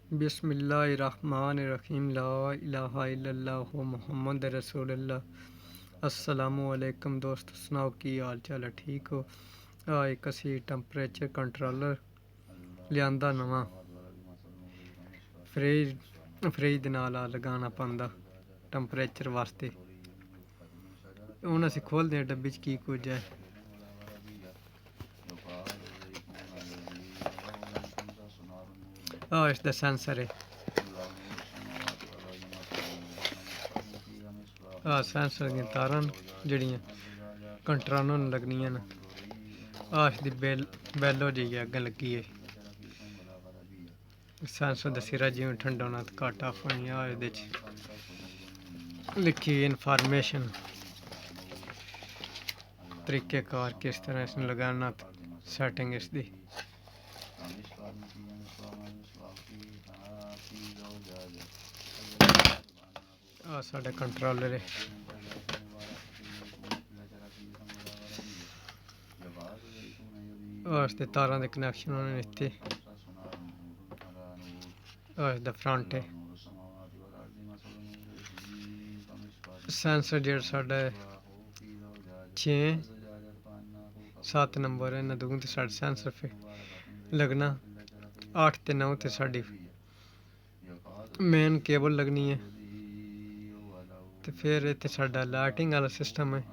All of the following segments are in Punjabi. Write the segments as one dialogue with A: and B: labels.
A: बिस्मिल्लाहिर्रहमानिर्रहीम ला इलाहा इल्लल्लाहु मुहम्मद रसूलुल्लाह। अस्सलामु अलैकुम दोस्त, सुनाओ की हाल चाल है, ठीक हो? एक असी टैंपरेचर कंट्रोलर लियांदा नवां फ्रिज दे नाल लगाना पैंदा टैंपरेचर वास्ते। हुण असी खोलदे आं डब्बी च की कुछ है। इसदा सेंसर है। सेंसर दियां तारां न जेह्ड़ियां कंट्रोलर न लगनियां न। इसदी बैलो जाइयै अग्गें लग्गी है। सेंसर दस्सी रा जिवें ठंडा होना ते घट्ट ऑफ होनी। एह्दे च लिखी इन्फॉर्मेशन, तरीकेकार किस तरह इसने लगाना, सेटिंग इसदी। साढ़े कंट्रोलर है। इसदे तारां दे कनैक्शन होने न इत्थे। इसदा फ्रंट है। सेंसर जेह्ड़ा साढ़ा 6-7 नंबर है, इन्ना दूं ते साढ़े सेंसर लगना। 8 ते 9 ते साढ़ी मेन केबल लगनी है। ते फिर इत्थे साढ़ा लाइटिंग आह्ला सिस्टम है।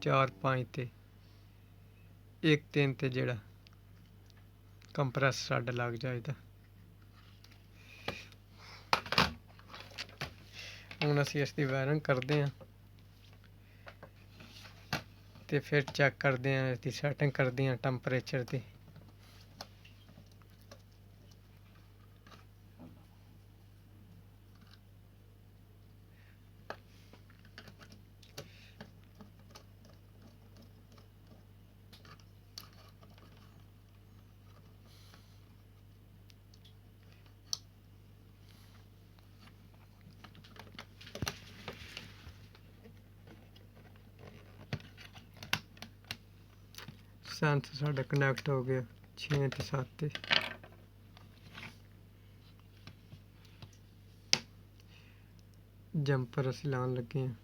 A: 4-5 ते 1-3 ते जेह्ड़ा कंप्रेसर साढ़ा लग जाएगा। हुण असी इसदी वायरिंग करदे आं ते फिर चेक करदे आं, इसदी सैटिंग करदे आं टैंपरेचर दी। सेंसर साढ़ा कनैक्ट हो गया 6 ते 7 ते। जंपर असी लान लगे हैं।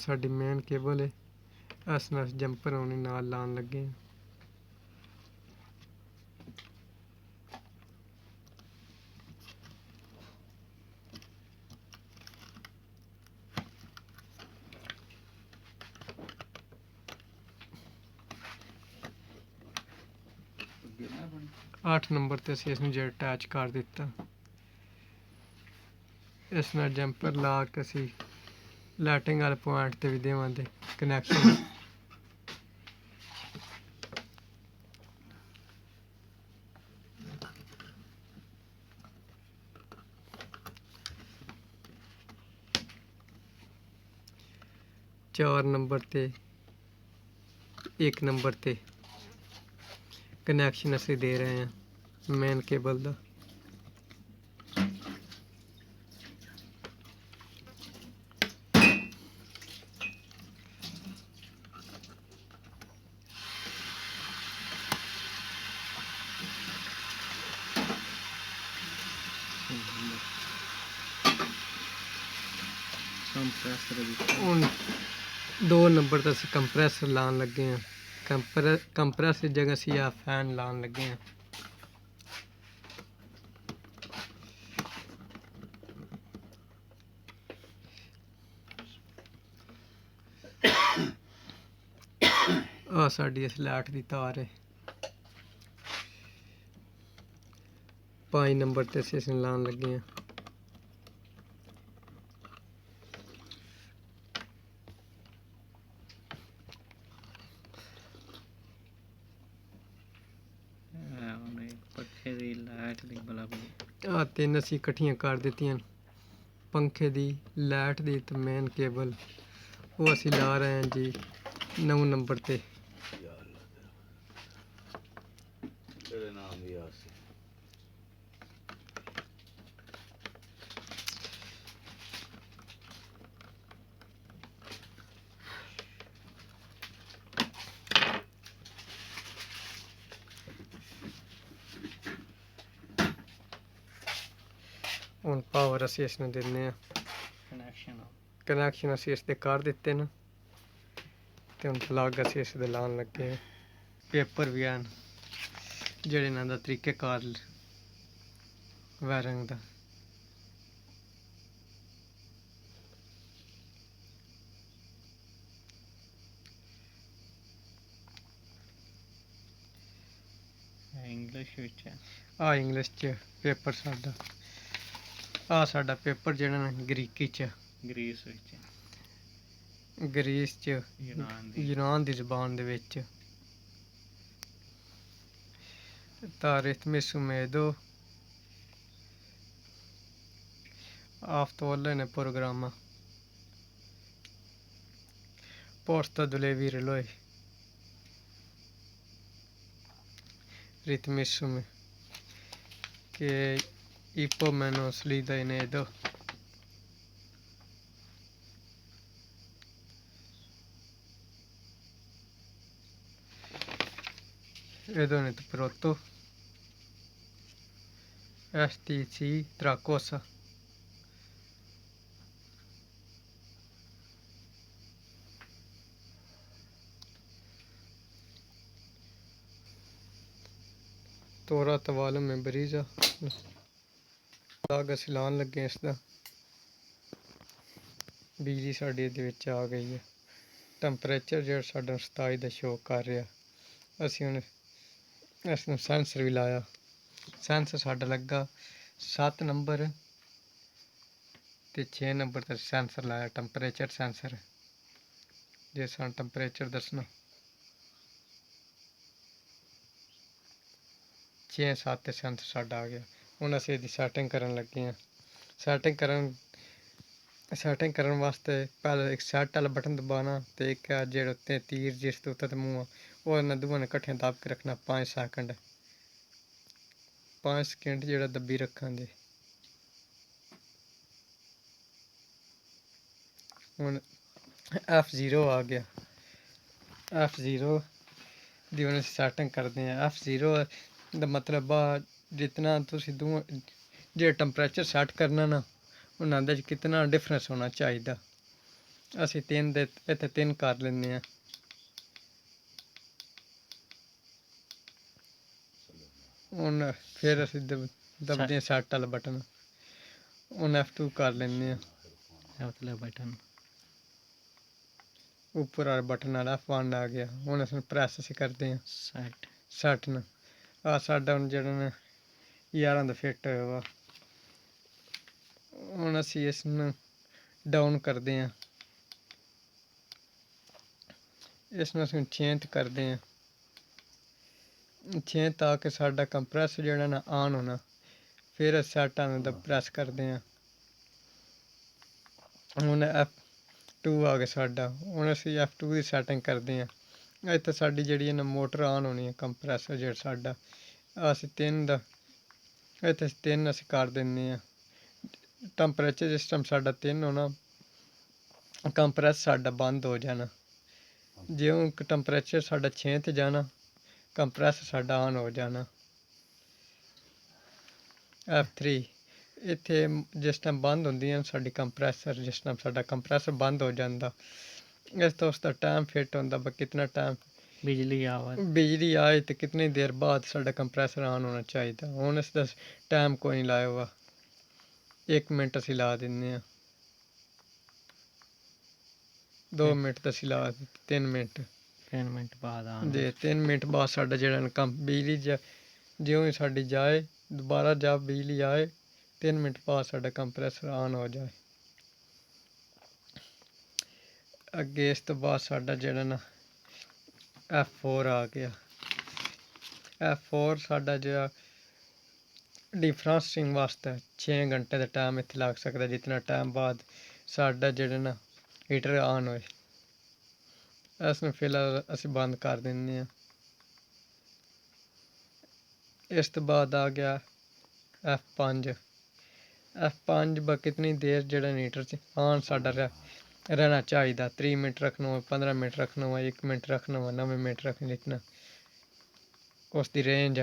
A: साडी मेन केबल है। इस नाल जंपर होने नाल लान लगे हैं। आठ नंबर ते असी इसनूं जेह्ड़ा अटैच कर दिता। इस नाल जंपर ला के असी लाइटिंग वाले पॉइंट ते भी देवांगे कनैक्शन। चार नंबर ते 1 नंबर ते कनैक्शन असी दे रहे हैं मेन केबल का। हुण 2 नंबर ते असी कंप्रेसर लान लगे हैं। कंप्रेसर की जगह असी फैन लान लगे हैं। साड़ी इस लाइट की तार है। 5 नंबर ते असी इसनूं लान लगे हैं। तीन असी कट्ठियां कर दित्तियां। पंखे दी, लाइट दी ते मेन केबल वो असी ला रहे हैं जी 9 नंबर ते। ਹੁਣ ਪਾਵਰ ਅਸੀਂ ਇਸ ਨੂੰ ਦਿੰਦੇ ਹਾਂ। ਕਨੈਕਸ਼ਨ ਅਸੀਂ ਇਸ ਦੇ ਕਰ ਦਿੱਤੇ ਨੇ ਤੇ ਹੁਣ ਪਲੱਗ ਅਸੀਂ ਇਸ ਦੇ ਲਾਉਣ ਲੱਗੇ ਹਾਂ। ਪੇਪਰ ਵੀ ਹਨ ਜਿਹੜੇ ਇਹਨਾਂ ਦਾ ਤਰੀਕੇਕਾਰ ਵਾਇਰਿੰਗ ਦਾ।
B: ਇੰਗਲਿਸ਼ ਵਿੱਚ ਹੈ।
A: ਆ ਇੰਗਲਿਸ਼ ਚ ਪੇਪਰ ਸਾਡਾ, ਆ ਸਾਡਾ ਪੇਪਰ ਜਿਹੜਾ ਨਾ ਗ੍ਰੀਕੀ ਚ,
B: ਗ੍ਰੀਸ ਵਿੱਚ,
A: ਗ੍ਰੀਸ ਚ, ਯੂਨਾਨ ਦੀ ਜ਼ਬਾਨ ਦੇ ਵਿੱਚ। Tarith Medo aftollene programma posta delle virloi ritmissimi che ipomeno slida in edo Edonet proto STC Tracosa ਤੋਰਾ ਤਵਾਲਮ ਮੈਂ ਬਰੀਜ਼ਾ ਦਾਗ ਅਸੀਂ ਲਾਉਣ ਲੱਗੇ ਇਸ ਦਾ। ਬਿਜਲੀ ਸਾਡੀ ਇਹਦੇ ਵਿੱਚ ਆ ਗਈ ਹੈ। ਟੈਂਪਰੇਚਰ ਜਿਹੜਾ ਸਾਡਾ 27 ਦਾ ਸ਼ੋ ਕਰ ਰਿਹਾ। ਅਸੀਂ ਹੁਣ ਇਸ ਨੂੰ ਸੈਂਸਰ ਵੀ ਲਾਇਆ। ਸੈਂਸਰ ਸਾਡਾ ਲੱਗਾ 7 ਨੰਬਰ ਤੇ 6 ਨੰਬਰ ਤੇ ਸੈਂਸਰ ਲਾਇਆ, ਟੈਂਪਰੇਚਰ ਸੈਂਸਰ, ਜੇ ਸਾਨੂੰ ਟੈਂਪਰੇਚਰ ਦੱਸਣਾ। 6-7 ਤੇ ਸੈਂਸਰ ਸਾਡਾ ਆ ਗਿਆ। ਹੁਣ ਅਸੀਂ ਇਹਦੀ ਸੈਟਿੰਗ ਕਰਨ ਲੱਗੇ ਹਾਂ। ਸੈਟਿੰਗ ਕਰਨ ਵਾਸਤੇ ਪਹਿਲਾਂ ਇੱਕ ਸੈਟ ਵਾਲਾ ਬਟਨ ਦਬਾਉਣਾ ਤੇ ਇੱਕ ਜਿਹੜਾ ਉੱਤੇ ਤੀਰ ਜਿਸ ਤੋਂ ਉੱਤੇ ਮੂੰਹ ਉਹ ਇਹਨਾਂ ਦੋਵਾਂ ਨੇ ਇਕੱਠੇ ਦੱਬ ਕੇ ਰੱਖਣਾ 5 ਸੈਕਿੰਡ। 5 ਸਕਿੰਟ ਜਿਹੜਾ ਦੱਬੀ ਰੱਖਾਂਗੇ। ਹੁਣ F0 ਆ ਗਿਆ। F0 ਦੀ ਹੁਣ ਅਸੀਂ ਸੈਟਿੰਗ ਕਰਦੇ ਹਾਂ। F0 ਦਾ ਮਤਲਬ ਆ ਜਿਤਨਾ ਤੁਸੀਂ ਜੇ ਟੈਂਪਰੇਚਰ ਸੈੱਟ ਕਰਨਾ ਨਾ ਉਹਨਾਂ ਦੇ 'ਚ ਕਿਤਨਾ ਡਿਫਰੈਂਸ ਹੋਣਾ ਚਾਹੀਦਾ। ਅਸੀਂ 3 ਦੇ ਇੱਥੇ 3 ਕਰ ਲੈਂਦੇ ਹਾਂ। ਹੁਣ ਫਿਰ ਅਸੀਂ ਦਬਦੇ ਹਾਂ ਸੈੱਟ ਵਾਲਾ ਬਟਨ। ਹੁਣ F2 ਕਰ ਲੈਂਦੇ ਹਾਂ।
B: ਬਟਨ
A: ਉੱਪਰ ਵਾਲੇ ਬਟਨ ਨਾਲ F1 ਆ ਗਿਆ। ਹੁਣ ਅਸੀਂ ਪ੍ਰੈਸ ਅਸੀਂ ਕਰਦੇ ਹਾਂ ਸੈੱਟ ਨੂੰ। ਆ ਸਾਡਾ ਹੁਣ ਜਿਹੜਾ ਨਾ 11 ਦਾ ਫਿੱਟ ਹੋਇਆ ਵਾ। ਹੁਣ ਅਸੀਂ ਇਸ ਨੂੰ ਡਾਊਨ ਕਰਦੇ ਹਾਂ। ਇਸ ਨੂੰ ਅਸੀਂ 6 ਤੇ ਕਰਦੇ ਹਾਂ। 6 ਤਾਂ ਕਿ ਸਾਡਾ ਕੰਪਰੈਸਰ ਜਿਹੜਾ ਨਾ ਆਨ ਹੋਣਾ। ਫਿਰ ਸੈੱਟਾਂ ਨੂੰ ਪ੍ਰੈਸ ਕਰਦੇ ਹਾਂ। ਹੁਣ F2 ਆ ਗਿਆ ਸਾਡਾ। ਹੁਣ ਅਸੀਂ F2 ਦੀ ਸੈਟਿੰਗ ਕਰਦੇ ਹਾਂ। ਇੱਥੇ ਸਾਡੀ ਜਿਹੜੀ ਹੈ ਨਾ ਮੋਟਰ ਆਨ ਹੋਣੀ ਹੈ। ਕੰਪਰੈਸਰ ਜਿਹੜਾ ਸਾਡਾ ਅਸੀਂ 3 ਦਾ ਇੱਥੇ 3 ਅਸੀਂ ਕਰ ਦਿੰਦੇ ਹਾਂ। ਟੈਂਪਰੇਚਰ ਜਿਸ ਟਾਈਮ ਸਾਡਾ 3 ਹੋਣਾ ਕੰਪਰੈਸਰ ਸਾਡਾ ਬੰਦ ਹੋ ਜਾਣਾ। ਜਿਉਂ ਟੈਂਪਰੇਚਰ ਸਾਡਾ 6 ਤੇ ਜਾਣਾ ਕੰਪਰੈਸਰ ਸਾਡਾ ਆਨ ਹੋ ਜਾਣਾ। F3 ਇੱਥੇ ਜਿਸ ਟਾਈਮ ਬੰਦ ਹੁੰਦੀਆਂ ਸਾਡੀ ਕੰਪਰੈਸਰ, ਜਿਸ ਟਾਈਮ ਸਾਡਾ ਕੰਪਰੈਸਰ ਬੰਦ ਹੋ ਜਾਂਦਾ ਇਸ ਤੋਂ ਉਸਦਾ ਟਾਈਮ ਫਿੱਟ ਹੁੰਦਾ ਵਾ ਕਿਤਨਾ ਟਾਈਮ ਬਿਜਲੀ ਆਏ ਤੇ ਕਿਤਨੀ ਦੇਰ ਬਾਅਦ ਸਾਡਾ ਕੰਪਰੈਸਰ ਆਨ ਹੋਣਾ ਚਾਹੀਦਾ। ਹੁਣ ਇਸ ਦਾ ਟਾਈਮ ਕੋਈ ਨਹੀਂ ਲਾਇਆ ਵਾ। 1 ਮਿੰਟ ਅਸੀਂ ਲਾ ਦਿੰਦੇ ਹਾਂ। 2 ਮਿੰਟ ਤਾਂ ਅਸੀਂ ਲਾ 3 ਮਿੰਟ
B: 3 ਮਿੰਟ ਬਾਅਦ
A: ਜੇ 3 ਮਿੰਟ ਬਾਅਦ ਸਾਡਾ ਜਿਹੜਾ ਬਿਜਲੀ ਜਿਉਂ ਹੀ ਸਾਡੀ ਜਾਏ ਦੁਬਾਰਾ ਬਿਜਲੀ ਆਏ 3 ਮਿੰਟ ਬਾਅਦ ਸਾਡਾ ਕੰਪਰੈਸਰ ਆਨ ਹੋ ਜਾਏ। ਅੱਗੇ ਇਸ ਤੋਂ ਬਾਅਦ ਸਾਡਾ ਜਿਹੜਾ ਨਾ F4 ਆ ਗਿਆ। F4 ਸਾਡਾ ਜਿਹੜਾ ਡਿਫਰੈਂਸਿੰਗ ਵਾਸਤੇ 6 ਘੰਟੇ ਦਾ ਟਾਈਮ ਇੱਥੇ ਲੱਗ ਸਕਦਾ। ਜਿਤਨਾ ਟਾਈਮ ਬਾਅਦ ਸਾਡਾ ਜਿਹੜਾ ਨਾ ਹੀਟਰ ਆਨ ਹੋਏ। ਇਸ ਨੂੰ ਫਿਲਹਾਲ ਅਸੀਂ ਬੰਦ ਕਰ ਦਿੰਦੇ ਹਾਂ। ਇਸ ਤੋਂ ਬਾਅਦ ਆ ਗਿਆ F5 ਬਾ ਕਿਤਨੀ ਦੇਰ ਜਿਹੜਾ ਹੀਟਰ 'ਚ ਆਨ ਸਾਡਾ ਰਹਿਣਾ ਚਾਹੀਦਾ। 30 ਮਿੰਟ ਰੱਖਣਾ ਹੋਵੇ, 15 ਮਿੰਟ ਰੱਖਣਾ ਹੋਵੇ, 1 ਮਿੰਟ ਰੱਖਣਾ ਹੋਵੇ, 9 ਮਿੰਟ ਰੱਖਣਾ ਜਿਤਨਾ ਉਸ ਦੀ ਰੇਂਜ।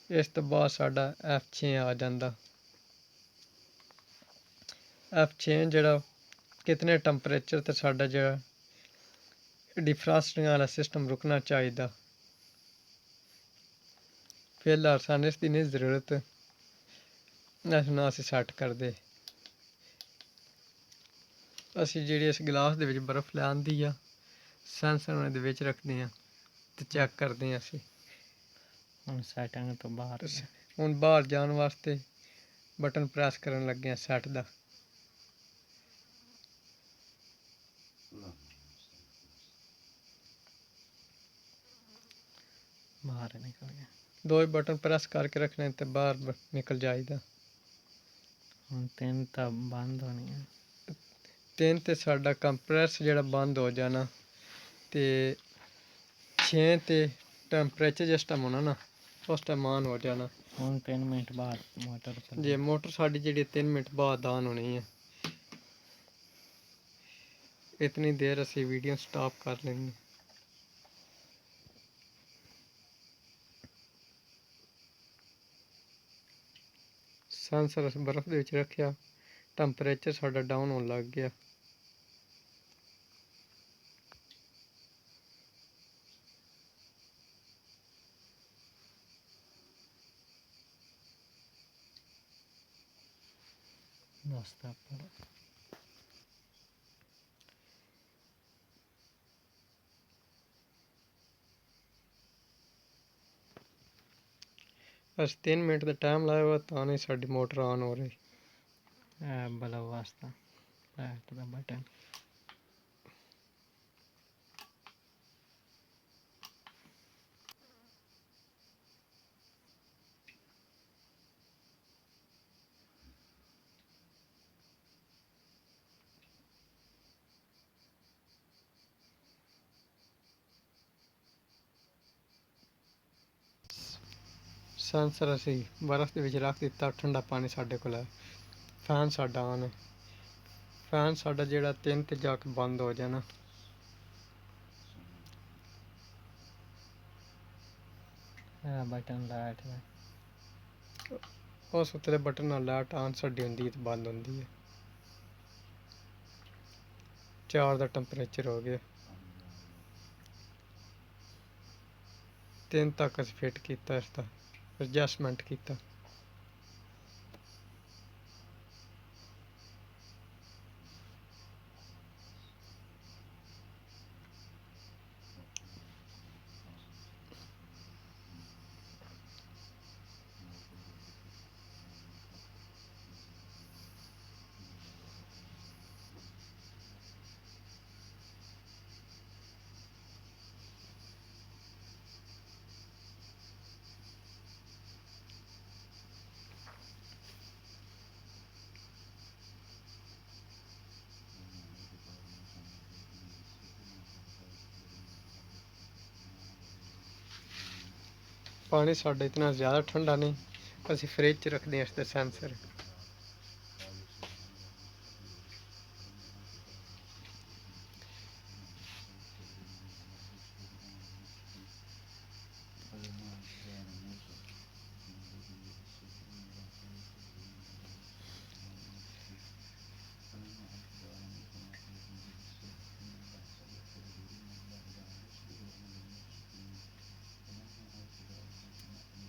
A: ਇਸ ਤੋਂ ਬਾਅਦ ਸਾਡਾ F6 ਆ ਜਾਂਦਾ। F6 ਜਿਹੜਾ ਕਿਤਨੇ ਟੈਂਪਰੇਚਰ ਤੇ ਸਾਡਾ ਜਿਹੜਾ डिफ्रॉस्टिंग वाला सिस्टम रुकना चाहिए। फिलहाल सानू इसकी नहीं ज़रूरत, ना असीं सैट करदे। ਅਸੀਂ ਜਿਹੜੀ ਇਸ ਗਲਾਸ ਦੇ ਵਿੱਚ ਬਰਫ਼ ਲੈ ਆਂਦੀ ਆ, ਸੈਂਸਰ ਉਹਨਾਂ ਦੇ ਵਿੱਚ ਰੱਖਦੇ ਹਾਂ ਤੇ ਚੈੱਕ ਕਰਦੇ ਹਾਂ ਅਸੀਂ।
B: ਹੁਣ ਸੈਟਿੰਗ ਤੋਂ ਬਾਹਰ
A: ਹੁਣ ਬਾਹਰ ਜਾਣ ਵਾਸਤੇ ਬਟਨ ਪ੍ਰੈਸ ਕਰਨ ਲੱਗੇ ਹਾਂ ਸੈਟ ਦਾ।
B: ਬਾਹਰ ਨਿਕਲ ਗਿਆ।
A: ਦੋ ਹੀ ਬਟਨ ਪ੍ਰੈਸ ਕਰਕੇ ਰੱਖਣੇ ਤੇ ਬਾਹਰ ਨਿਕਲ ਜਾਈਦਾ।
B: ਹੁਣ 3 ਤਾਂ ਬੰਦ ਹੋਣੀ ਹੈ।
A: 3 ਤੇ ਸਾਡਾ ਕੰਪਰੈਸ ਜਿਹੜਾ ਬੰਦ ਹੋ ਜਾਣਾ ਤੇ 6 ਤੇ ਟੈਂਪਰੇਚਰ ਜਿਸ ਟਾਈਮ ਹੋਣਾ ਨਾ ਉਸ ਟਾਈਮ ਆਨ ਹੋ ਜਾਣਾ।
B: ਹੁਣ 3 ਮਿੰਟ ਬਾਅਦ ਮੋਟਰ
A: ਜੇ ਮੋਟਰ ਸਾਡੀ ਜਿਹੜੀ 3 ਮਿੰਟ ਬਾਅਦ ਆਨ ਹੋਣੀ ਹੈ। ਇਤਨੀ ਦੇਰ ਅਸੀਂ ਵੀਡੀਓ ਸਟਾਪ ਕਰ ਲੈਣੀ। ਸੈਂਸਰ ਅਸੀਂ ਬਰਫ਼ ਦੇ ਵਿੱਚ ਰੱਖਿਆ, ਟੈਂਪਰੇਚਰ ਸਾਡਾ ਡਾਊਨ ਹੋਣ ਲੱਗ ਗਿਆ।
B: ਦੱਸਦਾ ਪਰ
A: ਅਸੀਂ 3 ਮਿੰਟ ਦਾ ਟਾਈਮ ਲਾਇਆ ਹੋਇਆ ਤਾਂ ਨਹੀਂ ਸਾਡੀ ਮੋਟਰ ਆਨ ਹੋ ਰਹੀ।
B: ਬਲਬ ਵਾਸਤਾ ਲਾਈਟ ਦਾ ਬਟਨ।
A: ਸੈਂਸਰ ਅਸੀਂ ਬਰਫ਼ ਦੇ ਵਿੱਚ ਰੱਖ ਦਿੱਤਾ, ਠੰਡਾ ਪਾਣੀ ਸਾਡੇ ਕੋਲ ਹੈ। ਫੈਨ ਸਾਡਾ ਆਨ ਹੈ। ਫੈਨ ਸਾਡਾ ਜਿਹੜਾ 3 ਤੇ ਜਾ ਕੇ ਬੰਦ ਹੋ ਜਾਣਾ।
B: ਬਟਨ ਲਾਈਟ ਦਾ
A: ਉਸ ਉੱਤੇ ਬਟਨ ਨਾਲ ਲਾਈਟ ਆਨ ਸਾਡੀ ਹੁੰਦੀ ਹੈ ਤੇ ਬੰਦ ਹੁੰਦੀ ਹੈ। 4 ਦਾ ਟੈਂਪਰੇਚਰ ਹੋ ਗਿਆ। 3 ਤੱਕ ਅਸੀਂ ਫਿੱਟ ਕੀਤਾ, ਇਸਦਾ ਐਡਜਸਟਮੈਂਟ ਕੀਤਾ। ਪਾਣੀ ਸਾਡਾ ਇਤਨਾ ਜ਼ਿਆਦਾ ਠੰਡਾ ਨਹੀਂ, ਅਸੀਂ ਫਰਿੱਜ 'ਚ ਰੱਖਦੇ ਹਾਂ ਇਸਦੇ ਸੈਂਸਰ।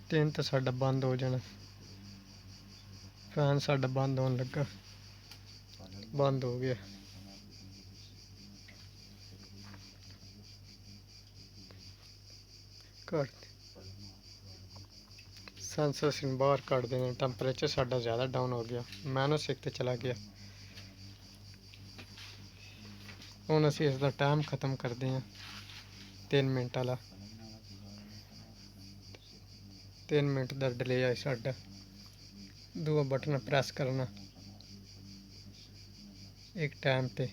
A: ਤਿੰਨ ਤਾਂ ਸਾਡਾ ਬੰਦ ਹੋ ਜਾਣਾ। ਫੈਨ ਸਾਡਾ ਬੰਦ ਹੋਣ ਲੱਗਾ, ਬੰਦ ਹੋ ਗਿਆ। ਕੱਢ ਸੈਂਸਰ ਅਸੀਂ ਬਾਹਰ ਕੱਢ ਦੇਣਾ। ਟੈਂਪਰੇਚਰ ਸਾਡਾ ਜ਼ਿਆਦਾ ਡਾਊਨ ਹੋ ਗਿਆ, -1 ਤੇ ਚਲਾ ਗਿਆ। ਹੁਣ ਅਸੀਂ ਇਸ ਦਾ ਟਾਈਮ ਖ਼ਤਮ ਕਰਦੇ ਹਾਂ 3 ਮਿੰਟ ਵਾਲਾ। 3 ਮਿੰਟ ਦਾ ਡਿਲੇ ਹੈ ਸਾਡਾ। ਦੋ ਬਟਨ ਪ੍ਰੈਸ ਕਰਨਾ ਇੱਕ ਟਾਈਮ ਤੇ।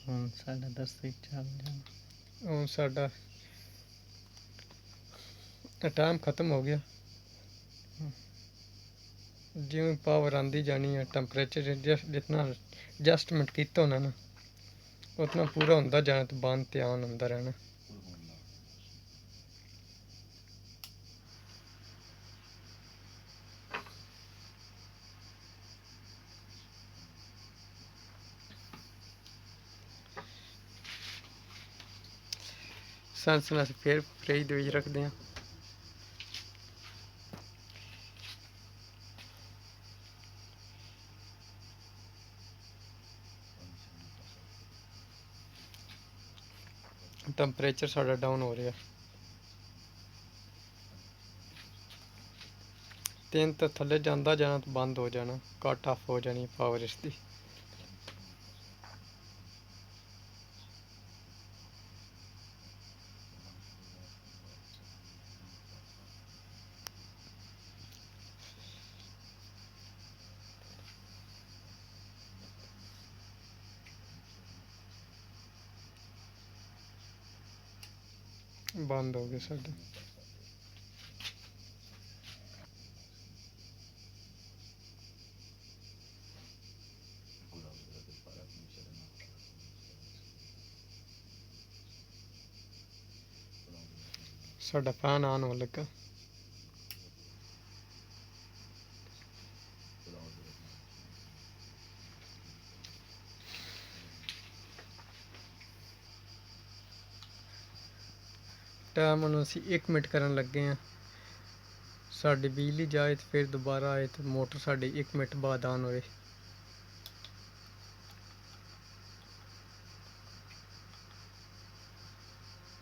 B: ਹੁਣ ਸਾਡਾ 10 ਚੱਲ ਜਾਣਾ।
A: ਹੁਣ ਸਾਡਾ ਟਾਈਮ ਖ਼ਤਮ ਹੋ ਗਿਆ। ਜਿਵੇਂ ਪਾਵਰ ਆਂਦੀ ਜਾਣੀ ਹੈ, ਟੈਂਪਰੇਚਰ ਜਿਤਨਾ ਐਡਜਸਟਮੈਂਟ ਕੀਤਾ ਹੋਣਾ ਨਾ ਉਤਨਾ ਪੂਰਾ ਹੁੰਦਾ ਜਾਣਾ ਤੇ ਬੰਦ ਤੇ ਆਨ ਹੁੰਦਾ ਰਹਿਣਾ। ਸੈਂਸਰ ਅਸੀਂ ਫਿਰ ਫ੍ਰਿਜ ਦੇ ਵਿੱਚ ਰੱਖਦੇ ਹਾਂ। ਟੈਂਪਰੇਚਰ ਸਾਡਾ ਡਾਊਨ ਹੋ ਰਿਹਾ। 3 ਤੋਂ ਥੱਲੇ ਜਾਂਦਾ ਜਾਣਾ ਤਾਂ ਬੰਦ ਹੋ ਜਾਣਾ, ਕੱਟ ਆਫ ਹੋ ਜਾਣੀ ਪਾਵਰ ਇਸ ਦੀ। ਬੰਦ ਹੋ ਗਿਆ ਸਾਡਾ। ਸਾਡਾ ਫੈਨ ਆਨ ਹੋਣ ਲੱਗਾ। ਟਾਈਮ ਹੁਣ ਅਸੀਂ 1 ਮਿੰਟ ਕਰਨ ਲੱਗੇ ਹਾਂ। ਸਾਡੀ ਬਿਜਲੀ ਜਾਏ ਤੇ ਫਿਰ ਦੁਬਾਰਾ ਆਏ ਤੇ ਮੋਟਰ ਸਾਡੀ 1 ਮਿੰਟ ਬਾਅਦ ਆਨ ਹੋਏ।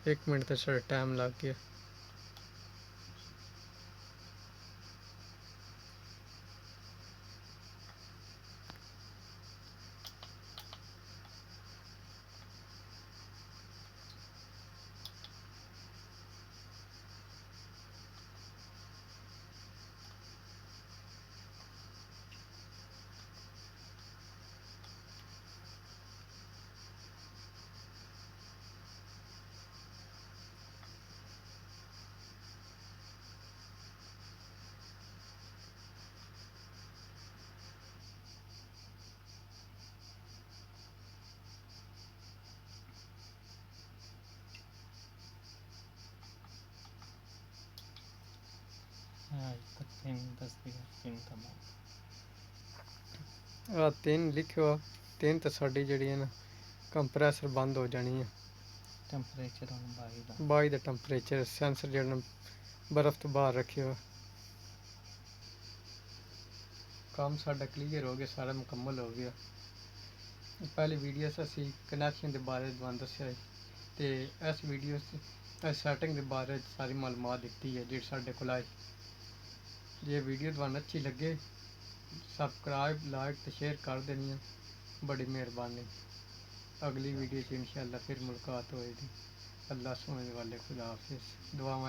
A: ਇੱਕ ਮਿੰਟ ਤੇ ਸਾਡਾ ਟਾਈਮ ਲੱਗ ਗਿਆ।
B: ਅੱਜ ਤੱਕ 3 10 3 ਤਾਂ ਬੰਦ।
A: ਆ 3 ਲਿਖਿਓ, 3 ਤਾਂ ਸਾਡੀ ਜਿਹੜੀ ਹੈ ਨਾ ਕੰਪਰੈਸਰ ਬੰਦ ਹੋ ਜਾਣੀ ਹੈ।
B: ਟੈਂਪਰੇਚਰ ਹੁਣ 22 ਦਾ।
A: 22 ਦਾ ਟੈਂਪਰੇਚਰ ਸੈਂਸਰ ਜਿਹੜਾ ਬਰਫ਼ ਤੋਂ ਬਾਹਰ ਰੱਖਿਆ। ਕੰਮ ਸਾਡਾ ਕਲੀਅਰ ਹੋ ਗਿਆ, ਸਾਰਾ ਮੁਕੰਮਲ ਹੋ ਗਿਆ। ਪਹਿਲੀ ਵੀਡੀਓ 'ਚ ਅਸੀਂ ਕਨੈਕਸ਼ਨ ਦੇ ਬਾਰੇ ਤੁਹਾਨੂੰ ਦੱਸਿਆ ਹੈ ਤੇ ਇਸ ਵੀਡੀਓ 'ਚ ਸੈਟਿੰਗ ਦੇ ਬਾਰੇ ਸਾਰੀ ਮਾਲੂਮਾਤ ਦਿੱਤੀ ਹੈ ਜਿਹੜੀ ਸਾਡੇ ਕੋਲ ਆਈ। ਜੇ ਵੀਡੀਓ ਤੁਹਾਨੂੰ ਅੱਛੀ ਲੱਗੇ ਸਬਸਕ੍ਰਾइब लाइक तो शेयर कर देनी है, बड़ी मेहरबानी। अगली वीडियो से इंशाल्लाह फिर मुलाकात होएगी। अल्लाह सुनने वाले खुदा हाफिज़। दुआ